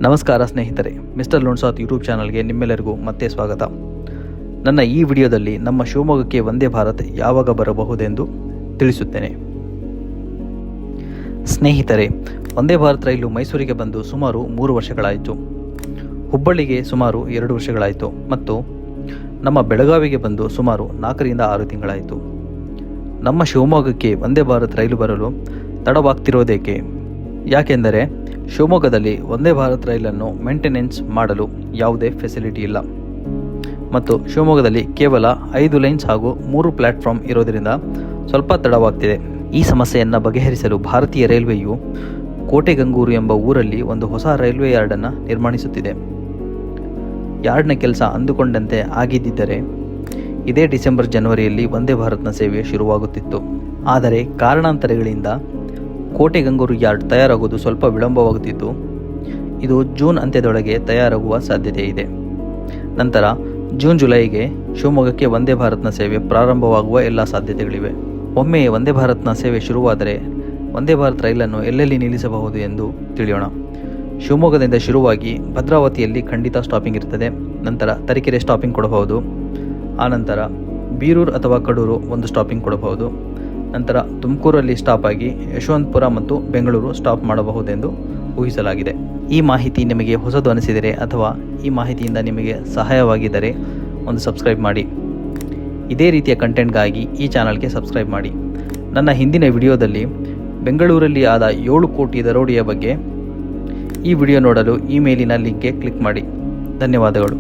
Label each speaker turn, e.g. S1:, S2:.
S1: ನಮಸ್ಕಾರ ಸ್ನೇಹಿತರೆ, mister ಲೋನ್ಸಾತ್ YouTube ಚಾನಲ್ಗೆ ನಿಮ್ಮೆಲ್ಲರಿಗೂ ಮತ್ತೆ ಸ್ವಾಗತ. ನನ್ನ ಈ ವಿಡಿಯೋದಲ್ಲಿ ನಮ್ಮ ಶಿವಮೊಗ್ಗಕ್ಕೆ ವಂದೇ ಭಾರತ್ ಯಾವಾಗ ಬರಬಹುದೆಂದು ತಿಳಿಸುತ್ತೇನೆ. ಸ್ನೇಹಿತರೆ, ವಂದೇ ಭಾರತ್ ರೈಲು ಮೈಸೂರಿಗೆ ಬಂದು ಸುಮಾರು 3 ವರ್ಷಗಳಾಯಿತು. ಹುಬ್ಬಳ್ಳಿಗೆ ಸುಮಾರು 2 ವರ್ಷಗಳಾಯಿತು ಮತ್ತು ನಮ್ಮ ಬೆಳಗಾವಿಗೆ ಬಂದು ಸುಮಾರು 4 ರಿಂದ 6 ತಿಂಗಳಾಯಿತು. ನಮ್ಮ ಶಿವಮೊಗ್ಗಕ್ಕೆ ವಂದೇ ಭಾರತ್ ರೈಲು ಬರಲು ತಡವಾಗ್ತಿರೋದೇಕೆ? ಯಾಕೆಂದರೆ ಶಿವಮೊಗ್ಗದಲ್ಲಿ ವಂದೇ ಭಾರತ್ ರೈಲನ್ನು ಮೇಂಟೆನೆನ್ಸ್ ಮಾಡಲು ಯಾವುದೇ ಫೆಸಿಲಿಟಿ ಇಲ್ಲ ಮತ್ತು ಶಿವಮೊಗ್ಗದಲ್ಲಿ ಕೇವಲ 5 ಲೈನ್ಸ್ ಹಾಗೂ 3 ಪ್ಲಾಟ್ಫಾರ್ಮ್ ಇರೋದರಿಂದ ಸ್ವಲ್ಪ ತಡವಾಗ್ತಿದೆ. ಈ ಸಮಸ್ಯೆಯನ್ನು ಬಗೆಹರಿಸಲು ಭಾರತೀಯ ರೈಲ್ವೆಯು ಕೋಟೆಗಂಗೂರು ಎಂಬ ಊರಲ್ಲಿ ಒಂದು ಹೊಸ ರೈಲ್ವೆ ಯಾರ್ಡನ್ನು ನಿರ್ಮಾಣಿಸುತ್ತಿದೆ. ಯಾರ್ಡ್ನ ಕೆಲಸ ಅಂದುಕೊಂಡಂತೆ ಆಗಿದ್ದರೆ ಇದೇ ಡಿಸೆಂಬರ್ ಜನವರಿಯಲ್ಲಿ ವಂದೇ ಭಾರತ್ನ ಸೇವೆ ಶುರುವಾಗುತ್ತಿತ್ತು. ಆದರೆ ಕಾರಣಾಂತರಗಳಿಂದ ಕೋಟೆಗಂಗೂರು ಯಾರ್ಡ್ ತಯಾರಾಗುವುದು ಸ್ವಲ್ಪ ವಿಳಂಬವಾಗುತ್ತಿದ್ದು, ಇದು ಜೂನ್ ಅಂತ್ಯದೊಳಗೆ ತಯಾರಾಗುವ ಸಾಧ್ಯತೆ ಇದೆ. ನಂತರ ಜೂನ್-ಜುಲೈಗೆ ಶಿವಮೊಗ್ಗಕ್ಕೆ ವಂದೇ ಭಾರತ್ನ ಸೇವೆ ಪ್ರಾರಂಭವಾಗುವ ಎಲ್ಲ ಸಾಧ್ಯತೆಗಳಿವೆ. ಒಮ್ಮೆ ವಂದೇ ಭಾರತ್ನ ಸೇವೆ ಶುರುವಾದರೆ ವಂದೇ ಭಾರತ್ ರೈಲನ್ನು ಎಲ್ಲೆಲ್ಲಿ ನಿಲ್ಲಿಸಬಹುದು ಎಂದು ತಿಳಿಯೋಣ. ಶಿವಮೊಗ್ಗದಿಂದ ಶುರುವಾಗಿ ಭದ್ರಾವತಿಯಲ್ಲಿ ಖಂಡಿತ ಸ್ಟಾಪಿಂಗ್ ಇರ್ತದೆ. ನಂತರ ತರೀಕೆರೆ ಸ್ಟಾಪಿಂಗ್ ಕೊಡಬಹುದು. ಆನಂತರ ಬೀರೂರು ಅಥವಾ ಕಡೂರು ಒಂದು ಸ್ಟಾಪಿಂಗ್ ಕೊಡಬಹುದು. ನಂತರ ತುಮಕೂರಲ್ಲಿ ಸ್ಟಾಪ್ ಆಗಿ ಯಶವಂತಪುರ ಮತ್ತು ಬೆಂಗಳೂರು ಸ್ಟಾಪ್ ಮಾಡಬಹುದೆಂದು ಊಹಿಸಲಾಗಿದೆ. ಈ ಮಾಹಿತಿ ನಿಮಗೆ ಹೊಸದು ಅನಿಸಿದರೆ ಅಥವಾ ಈ ಮಾಹಿತಿಯಿಂದ ನಿಮಗೆ ಸಹಾಯವಾಗಿದ್ದರೆ ಒಂದು ಸಬ್ಸ್ಕ್ರೈಬ್ ಮಾಡಿ. ಇದೇ ರೀತಿಯ ಕಂಟೆಂಟ್ಗಾಗಿ ಈ ಚಾನಲ್ಗೆ ಸಬ್ಸ್ಕ್ರೈಬ್ ಮಾಡಿ. ನನ್ನ ಹಿಂದಿನ ವಿಡಿಯೋದಲ್ಲಿ ಬೆಂಗಳೂರಲ್ಲಿ ಆದ 7 ಕೋಟಿ ದರೋಡೆಯ ಬಗ್ಗೆ ಈ ವಿಡಿಯೋ ನೋಡಲು ಈ ಮೇಲಿನ ಲಿಂಕ್ಗೆ ಕ್ಲಿಕ್ ಮಾಡಿ. ಧನ್ಯವಾದಗಳು.